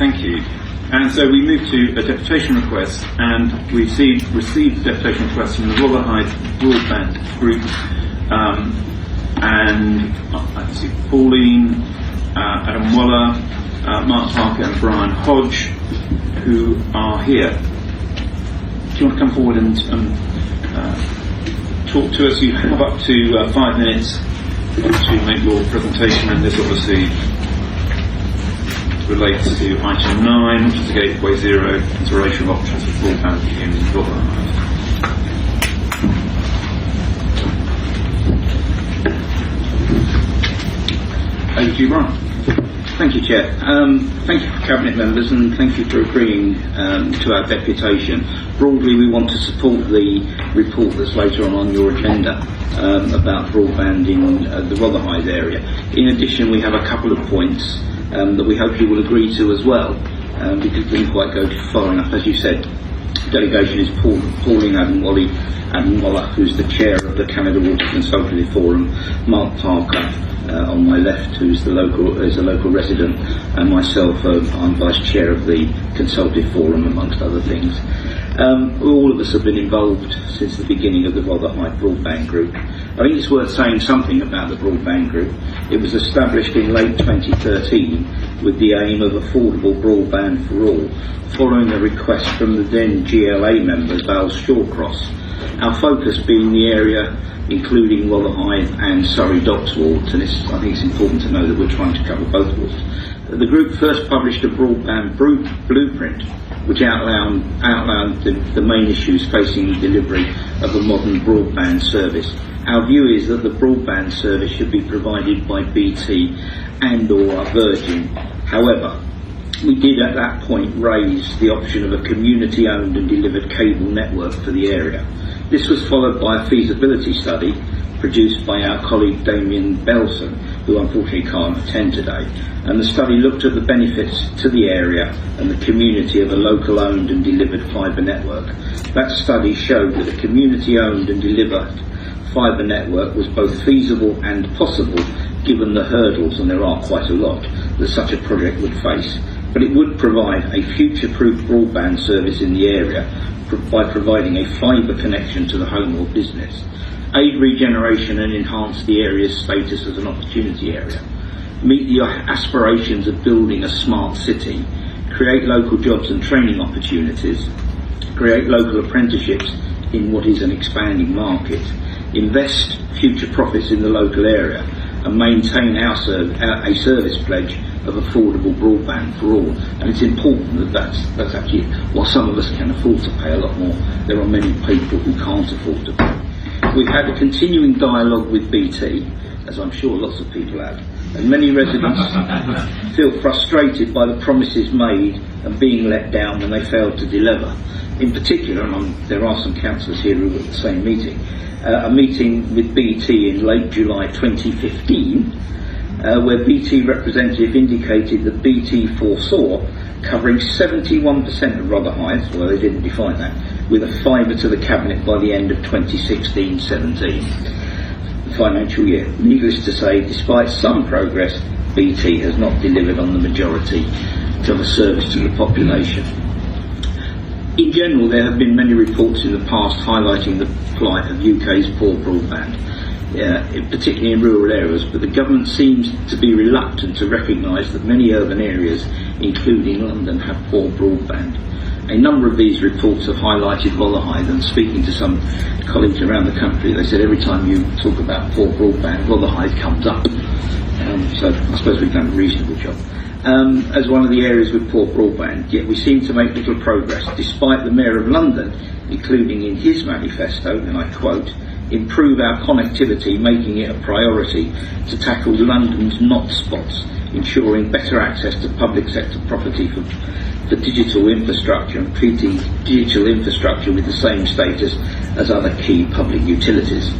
Thank you. And so we move to a deputation request, and we've received a deputation request from the Rotherhithe Broadband group, and I can see Pauline, Adam Waller, Mark Parker and Brian Hodge, who are here. Do you want to come forward and talk to us? You have up to 5 minutes to make your presentation, and this obviously relates to item 9, which is the Gateway Zero consideration of options for broadband in Rotherhithe. Over to you, Brian. Thank you, Chair. Thank you, Cabinet members, and thank you for agreeing to our deputation. Broadly, we want to support the report that's later on your agenda about broadband in the Rotherhithe area. In addition, we have a couple of points that we hope you will agree to as well, because we didn't quite go far enough. As you said, delegation is Pauline Adam Waller, who's the chair of the Canada Water Consultative Forum, Mark Parker on my left, who's a local resident, and myself, I'm vice chair of the Consultative Forum, amongst other things. All of us have been involved since the beginning of the Rotherhithe Broadband Group. I think it's worth saying something about the Broadband Group. It was established in late 2013 with the aim of affordable broadband for all, following a request from the then GLA members, Vale Shawcross. Our focus being the area including Rotherhithe and Surrey Docks wards, and I think it's important to know that we're trying to cover both wards. The group first published a broadband blueprint which outlined the main issues facing the delivery of a modern broadband service. Our view is that the broadband service should be provided by BT and or Virgin. However, we did at that point raise the option of a community-owned and delivered cable network for the area. This was followed by a feasibility study produced by our colleague Damien Belson, who unfortunately can't attend today, and the study looked at the benefits to the area and the community of a local owned and delivered fibre network. That study showed that a community owned and delivered fibre network was both feasible and possible given the hurdles, and there are quite a lot, that such a project would face. But it would provide a future-proof broadband service in the area by providing a fibre connection to the home or business, aid regeneration and enhance the area's status as an opportunity area, meet the aspirations of building a smart city, create local jobs and training opportunities, create local apprenticeships in what is an expanding market, invest future profits in the local area, and maintain a service pledge of affordable broadband for all. And it's important that that's actually, while some of us can afford to pay a lot more, there are many people who can't afford to pay. We've had a continuing dialogue with BT, as I'm sure lots of people have, and many residents feel frustrated by the promises made and being let down when they failed to deliver. In particular, and there are some councillors here who were at the same meeting, a meeting with BT in late July 2015, where BT representative indicated that BT foresaw covering 71% of Rotherhithe, well they didn't define that, with a fibre to the Cabinet by the end of 2016-17 financial year. Needless to say, despite some progress, BT has not delivered on the majority of a service to the population. In general, there have been many reports in the past highlighting the plight of UK's poor broadband, particularly in rural areas, but the government seems to be reluctant to recognise that many urban areas, including London, have poor broadband. A number of these reports have highlighted Rotherhithe, and speaking to some colleagues around the country, they said every time you talk about poor broadband, Rotherhithe comes up. So I suppose we've done a reasonable job. As one of the areas with poor broadband, yet we seem to make little progress, despite the Mayor of London including in his manifesto, and I quote, "Improve our connectivity, making it a priority to tackle London's not spots, ensuring better access to public sector property for digital infrastructure and treating digital infrastructure with the same status as other key public utilities."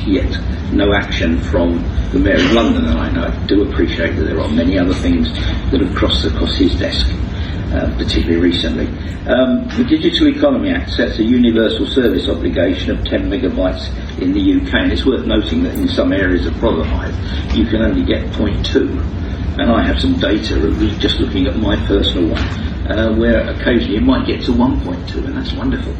Yet no action from the Mayor of London, and I do appreciate that there are many other things that have crossed across his desk, particularly recently. The Digital Economy Act sets a universal service obligation of 10 megabytes in the UK, and it's worth noting that in some areas of Rotherhithe you can only get 0.2. and I have some data, just looking at my personal one, where occasionally it might get to 1.2, and that's wonderful,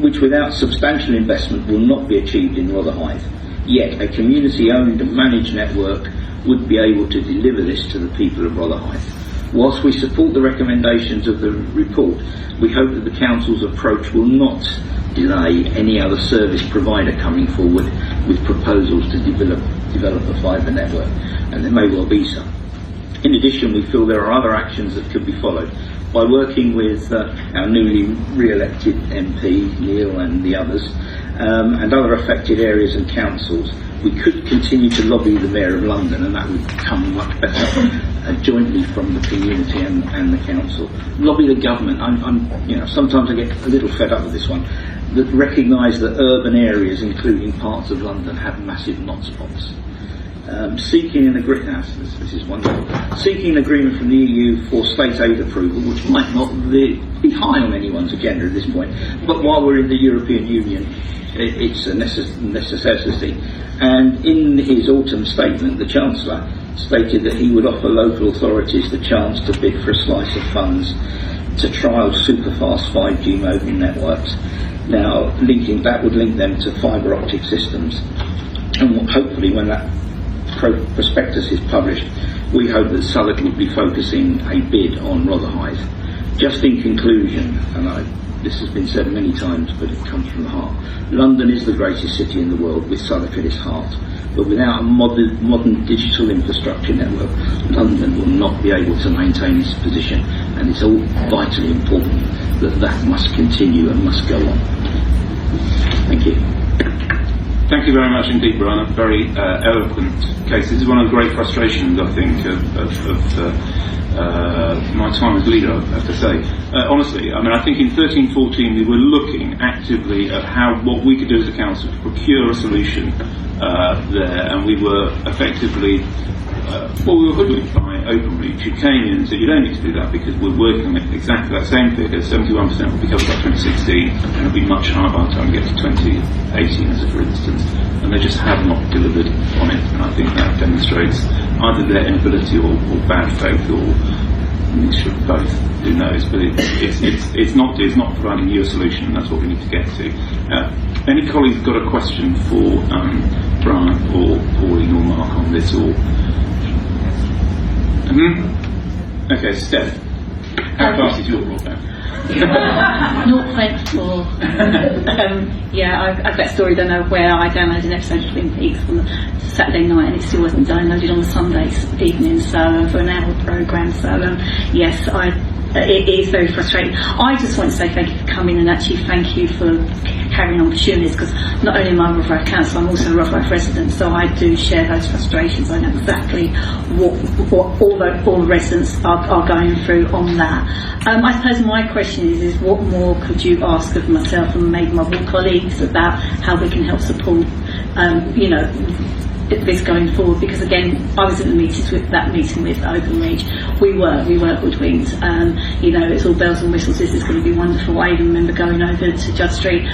which without substantial investment will not be achieved in Rotherhithe. Yet a community-owned and managed network would be able to deliver this to the people of Rotherhithe. Whilst we support the recommendations of the report, we hope that the Council's approach will not delay any other service provider coming forward with proposals to develop a fibre network, and there may well be some. In addition, we feel there are other actions that could be followed. By working with our newly re-elected MP, Neil, and the others, and other affected areas and councils, we could continue to lobby the Mayor of London, and that would come much better jointly from the community and the council. Lobby the government. Sometimes I get a little fed up with this one. That recognise that urban areas, including parts of London, have massive hotspots. Seeking an agreement. This is wonderful. Seeking an agreement from the EU for state aid approval, which might not be high on anyone's agenda at this point, but while we're in the European Union, it's a necessity. And in his autumn statement, the Chancellor stated that he would offer local authorities the chance to bid for a slice of funds to trial superfast 5G mobile networks. Now, that would link them to fibre optic systems, and hopefully when that prospectus is published, we hope that Southwark would be focusing a bid on Rotherhithe. Just in conclusion, and this has been said many times, but it comes from the heart, London is the greatest city in the world, with Southwark at its heart. But without a modern digital infrastructure network, London will not be able to maintain its position, and it's all vitally important that must continue and must go on. Thank you. Thank you very much indeed, Brian. A very eloquent case. This is one of the great frustrations, I think, of my time as leader, I have to say. Honestly, I think in 13-14 we were looking actively at what we could do as a council to procure a solution there, and we were effectively we were hoodwinked by Openreach, who came in and said, you don't need to do that because we're working on exactly that same figure. 71% will be covered by 2016, and it'll be much higher by the time we get to 2018, as a for instance. And they just have not delivered on it, and I think that demonstrates either their inability or bad faith, or a mixture of both. Who knows? But it's not providing you a solution, and that's what we need to get to. Any colleagues got a question for Brian or Pauline or Mark on this, or? Okay, Steph. How fast is your broadband? 0.4. I've got a story, don't know where I downloaded an episode of Twin Peaks on Saturday night, and it still wasn't downloaded on the Sunday evening, so for an hour programme. So yes, it is very frustrating. I just want to say thank you for coming, and actually thank you for carrying on pursuing this, because not only am I a Rotherhithe council, I'm also a Rotherhithe resident, so I do share those frustrations. I know exactly what all the residents are going through on that. I suppose my question is what more could you ask of myself and maybe my ward colleagues about how we can help support this going forward? Because again, I was at the meeting with Openreach. We were hoodwinked. It's all bells and whistles. This is going to be wonderful. I even remember going over to Judd Street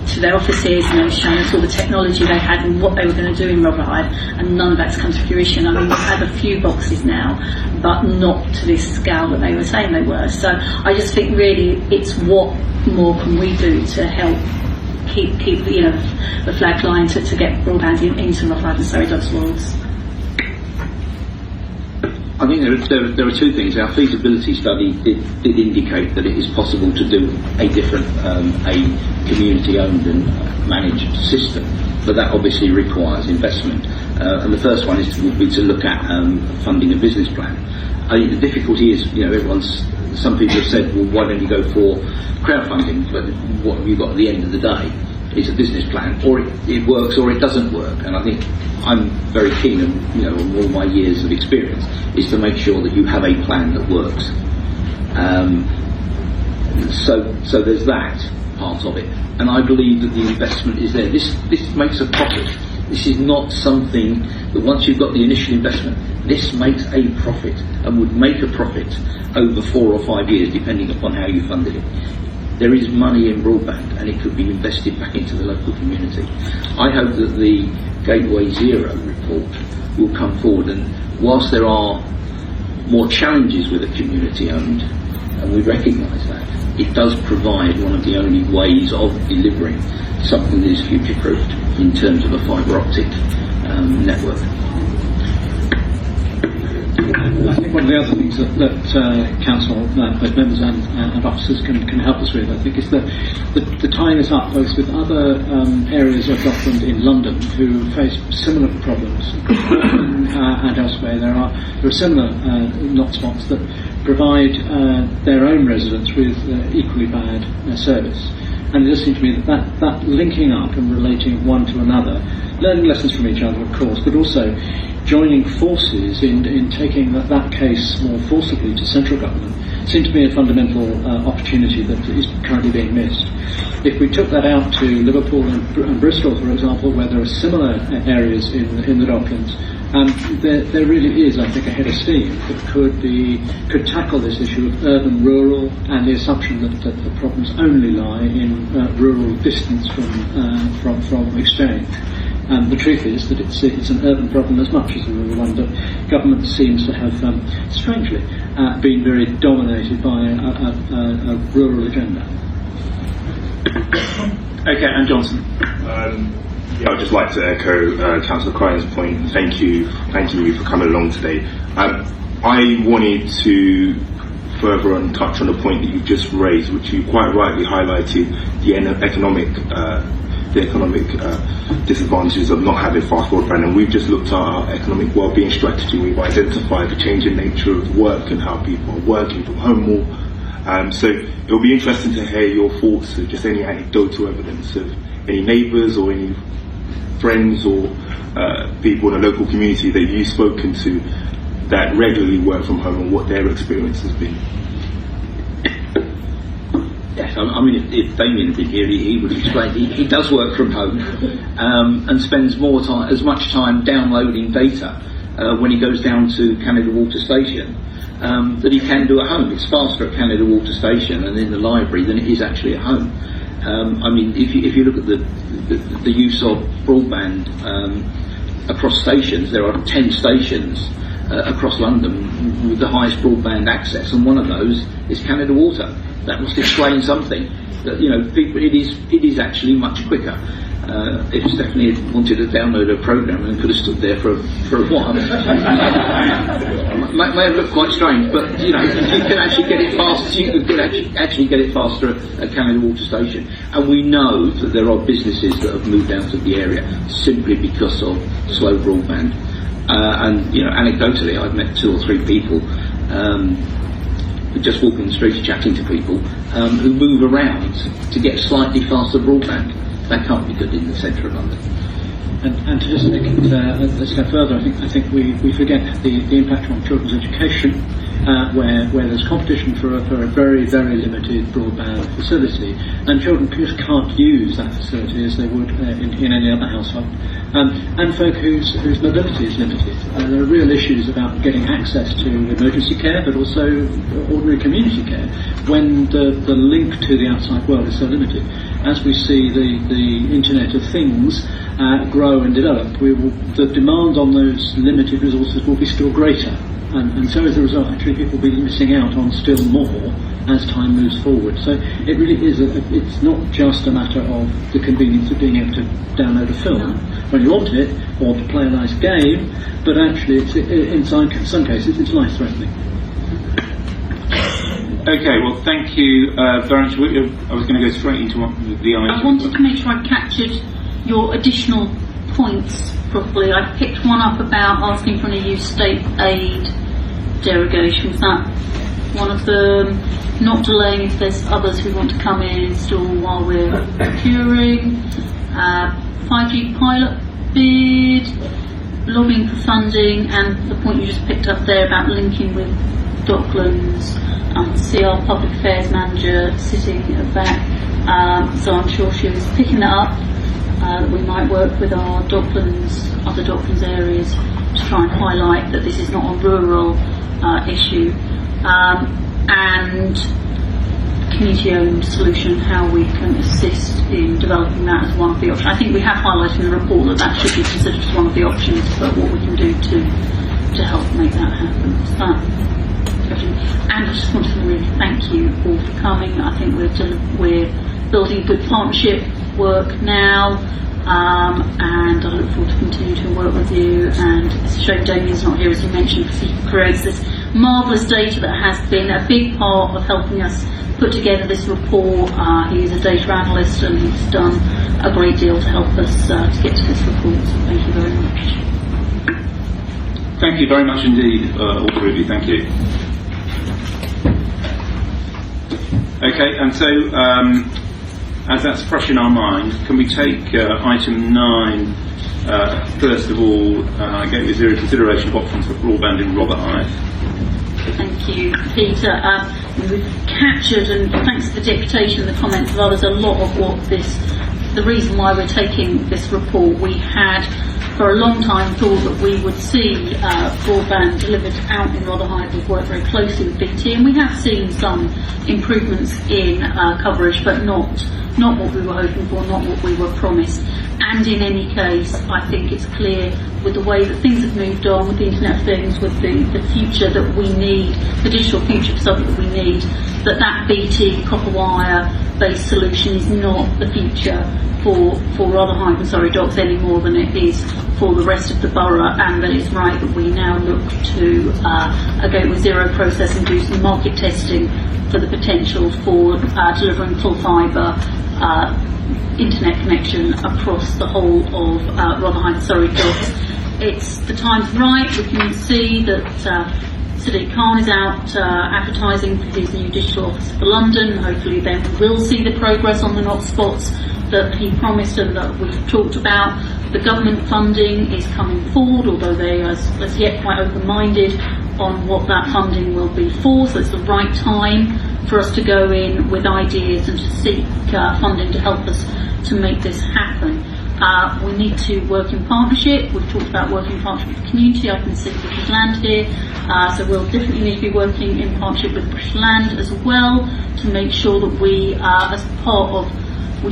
to their offices, and they were showing us all the technology they had and what they were going to do in Rotherhithe, and none of that's come to fruition. We have a few boxes now, but not to this scale that they were saying they were. So I just think really it's what more can we do to help keep the flag line to get broadband into Rotherhithe and Surrey Dodds wards. I think there are two things. Our feasibility study did indicate that it is possible to do a different, a community-owned and managed system, but that obviously requires investment. And the first one would be to look at funding a business plan. I think the difficulty is, some people have said, well, why don't you go for crowdfunding? But what have you got at the end of the day? It's a business plan, or it works or it doesn't work. And I think I'm very keen, on all my years of experience, is to make sure that you have a plan that works. So there's that part of it, and I believe that the investment is there. This makes a profit. This is not something that once you've got the initial investment, this makes a profit and would make a profit over 4 or 5 years, depending upon how you funded it. There is money in broadband, and it could be invested back into the local community. I hope that the Gateway Zero report will come forward, and whilst there are more challenges with a community-owned, and we recognise that, it does provide one of the only ways of delivering something that is future-proofed in terms of a fibre optic network. I think one of the other things that council, both members and officers can help us with, I think, is the tying us up both with other areas of Dockland in London who face similar problems, and elsewhere. There are similar hotspots that provide their own residents with equally bad service. And it does seem to me that linking up and relating one to another, learning lessons from each other, of course, but also joining forces in taking that case more forcibly to central government, seems to be a fundamental opportunity that is currently being missed. If we took that out to Liverpool and Bristol, for example, where there are similar areas in the Docklands, there really is, I think, a head of steam that could tackle this issue of urban-rural, and the assumption that the problems only lie in rural distance from exchange. The truth is that it's an urban problem as much as a rural one, but government seems to have, strangely, been very dominated by a rural agenda. Okay, Anne Johnson. I'd just like to echo Councillor Cryan's point, and thank you for coming along today. I wanted to further and touch on the point that you just raised, which you quite rightly highlighted, the economic disadvantages of not having fast broadband. And we've just looked at our economic well-being strategy. We've identified the changing nature of work and how people are working from home more. So it'll be interesting to hear your thoughts, just any anecdotal evidence of any neighbours or any friends or people in a local community that you've spoken to that regularly work from home and what their experience has been. Yes, I mean, if Damien had been here, he would explain. He does work from home and spends as much time downloading data when he goes down to Canada Water Station that he can do at home. It's faster at Canada Water Station and in the library than it is actually at home. I mean, if you look at the use of broadband across stations, there are 10 stations across London with the highest broadband access, and one of those is Canada Water. That must explain something. That, people, it is actually much quicker. If Stephanie had wanted to download a program and could have stood there for a while, may have looked quite strange. But you can actually get it faster. You could actually get it faster at Canada Water Station. And we know that there are businesses that have moved out of the area simply because of slow broadband. And anecdotally, I've met 2 or 3 people. Just walking the streets, chatting to people who move around to get slightly faster broadband. That can't be good in the centre of London. And to just make it a step further, I think we forget the impact on children's education, where there's competition for a very, very limited broadband facility, and children just can't use that facility as they would in any other household. And folk whose mobility is limited. There are real issues about getting access to emergency care, but also ordinary community care, when the link to the outside world is so limited. As we see the Internet of Things grow and develop, the demand on those limited resources will be still greater. And so as a result, actually, people will be missing out on still more as time moves forward. So it really is, it's not just a matter of the convenience of being able to download a film when you want it, or to play a nice game, but actually, in some cases, it's life-threatening. Okay, well, thank you very much. I was going to go straight into the item. I wanted to make sure I captured your additional points properly. I picked one up about asking for an EU state aid derogation. Was that one of them? Not delaying if there's others who want to come in and install while we're procuring. 5G pilot bid, lobbying for funding, and the point you just picked up there about linking with Docklands. See our public affairs manager sitting at the back, so I'm sure she was picking that up. That we might work with our other Docklands areas to try and highlight that this is not a rural issue. And community-owned solution, how we can assist in developing that as one of the options. I think we have highlighted in the report that that should be considered as one of the options, but what we can do to help make that happen. And I just want to really thank you all for coming. I think we're building good partnership work now, and I look forward to continuing to work with you. And it's a shame Damien's not here, as you mentioned, because he creates this marvellous data that has been a big part of helping us put together this report. He's a data analyst and he's done a great deal to help us to get to this report, so thank you very much. Thank you very much indeed, all three of you. Thank you. Okay, and so as that's fresh in our mind, can we take item 9 first of all? Gateway Zero, consideration of options for broadband in Rotherhithe. Thank you, Peter. We've captured, and thanks to the deputation and the comments of others, a lot of what the reason why we're taking this report. We had for a long time thought that we would see broadband delivered out in Rotherhithe. We've worked very closely with BT, and we have seen some improvements in coverage, but not what we were hoping for, not what we were promised. And in any case, I think it's clear with the way that things have moved on, with the Internet of Things, with the future that we need, the digital future of something that we need, that BT copper wire based solution is not the future for Rotherhithe and Surrey Docks any more than it is for the rest of the borough, and that it's right that we now look to a Gateway Zero process and do some market testing for the potential for delivering full fibre internet connection across the whole of Rotherhithe and Surrey Docks. The time's right. We can see that Sadiq Khan is out advertising for his new digital office for London. Hopefully then we will see the progress on the not spots that he promised and that we've talked about. The government funding is coming forward, although they are as yet quite open-minded on what that funding will be for, so it's the right time for us to go in with ideas and to seek funding to help us to make this happen. We need to work in partnership. We've talked about working in partnership with the community. I can see British Land here, so we'll definitely need to be working in partnership with British Land as well to make sure that we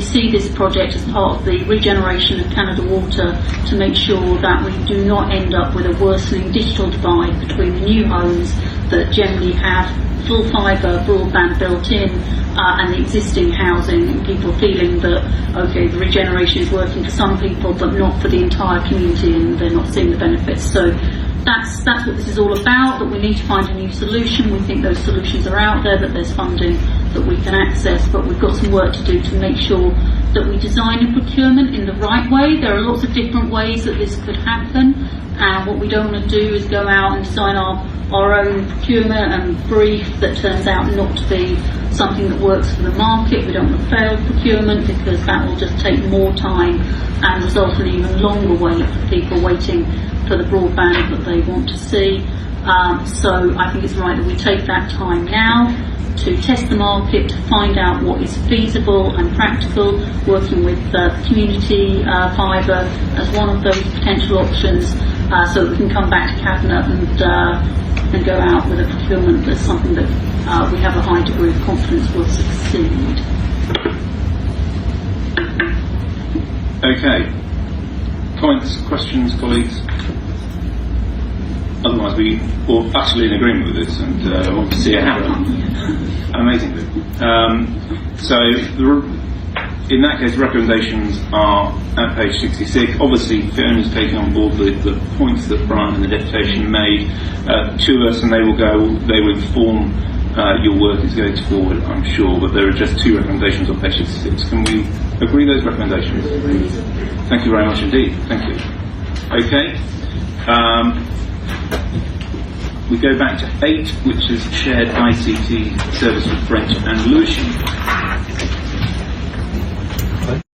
see this project as part of the regeneration of Canada Water, to make sure that we do not end up with a worsening digital divide between the new homes that generally have full fibre broadband built in and the existing housing, and people feeling that, okay, the regeneration is working for some people but not for the entire community and they're not seeing the benefits. So that's what this is all about, that we need to find a new solution. We think those solutions are out there, that there's funding that we can access, but we've got some work to do to make sure that we design a procurement in the right way. There are lots of different ways that this could happen, and what we don't want to do is go out and design our own procurement and brief that turns out not to be something that works for the market. We don't want to fail procurement, because that will just take more time and result in an even longer wait for people waiting for the broadband that they want to see. So I think it's right that we take that time now to test the market, to find out what is feasible and practical, working with community fibre as one of those potential options, so that we can come back to Cabinet and go out with a procurement that's something that we have a high degree of confidence will succeed. Okay. Comments, questions, colleagues? Otherwise, we are utterly in agreement with this and want to see it happen. Amazingly. So, in that case, the recommendations are at page 66. Obviously, Fiona's taking on board the points that Brian and the deputation made to us, and they will inform your work as it goes forward, I'm sure. But there are just 2 recommendations on page 66. Can we agree those recommendations? Thank you very much indeed. Thank you. Okay. We go back to 8, which is shared ICT service with French and Lewisham.